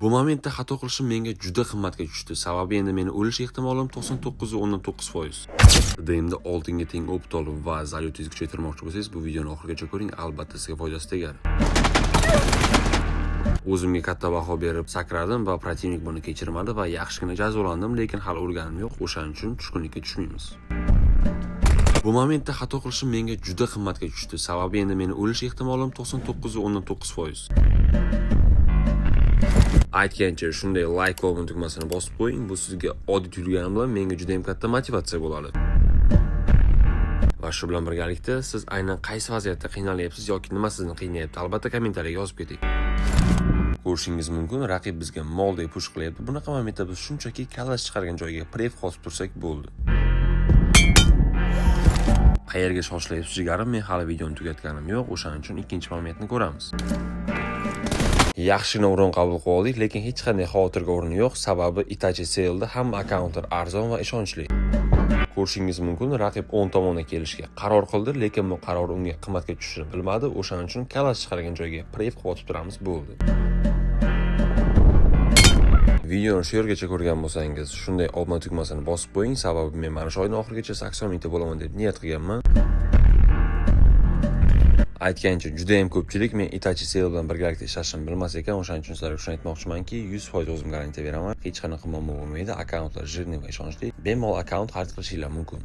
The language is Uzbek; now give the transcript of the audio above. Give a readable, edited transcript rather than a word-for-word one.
Bu momentda xato qilishim menga juda qimmatga tushdi. Sababi endi meni o'lish ehtimolim 99.9%. DMda oltinga teng opit olib va zalyutingizni kuchaytirmoqchi bo'lsangiz, bu videoni oxirigacha ko'ring, albatta sizga foydasi tegadi. O'zimga katta baho berib sakradim va protivnik buni kechirmadi va yaxshigina jazolandim, lekin hali o'rganim yo'q. O'shaning uchun tushkunlikka tushmaymiz. Bu momentda xato qilishim menga juda qimmatga tushdi. Sababi endi meni o'lish ehtimolim 99.9%. Aytgancha shunday like va tugmasini bosib qo'ying. Bu sizga oddiy tuyulgani bilan menga juda ham katta motivatsiya bo'ladi. Va shu bilan birgalikda siz aynan qaysi vaziyatda qiynalyapsiz yoki nima sizni qiynayapti, albatta kommentariyaga yozib keting. Ko'rishingiz mumkin, raqib bizga moldek push qilyapti. Bunaqa momentda biz shunchaki kalash chiqargan joyga pref qosib tursak bo'ldi. Qayerga shoshilayapsiz jigarim? Men hali videoni tugatganim yo'q. O'shaning uchun ikkinchi momentni ko'ramiz. Yaxshigina o'rin qabul qilib oldik, lekin hech qanday xavotirga o'rin yo'q, sababi Itachi Sale'da hamma akkauntlar arzon va ishonchli. Ko'rishingiz mumkin, raqib 10 tomonga kelishga qaror qildi, lekin bu qaror unga qimmatga tushishini bilmadi. O'shaning uchun kalash chiqargan joyga pref qilib turamiz, bo'ldi. Videoni shu yergacha ko'rgan bo'lsangiz, shunday olma tugmasini bosib qo'ying, sababi men mana shu oyning oxirigacha 80 mingta bo'laman deb niyat qilganman. Aytgancha juda ham ko'pchilik men Itachi Sale bilan birgalikda ishlashimni bilmas ekan, o'shaning uchun sizlarga shuni aytmoqchimanki, 100% o'zim garantiya beraman. Hech qanaqa muammo bo'lmaydi. Akkauntlar jirniy va ishonchli. Bemalol akkaunt xarid qilishinglar mumkin.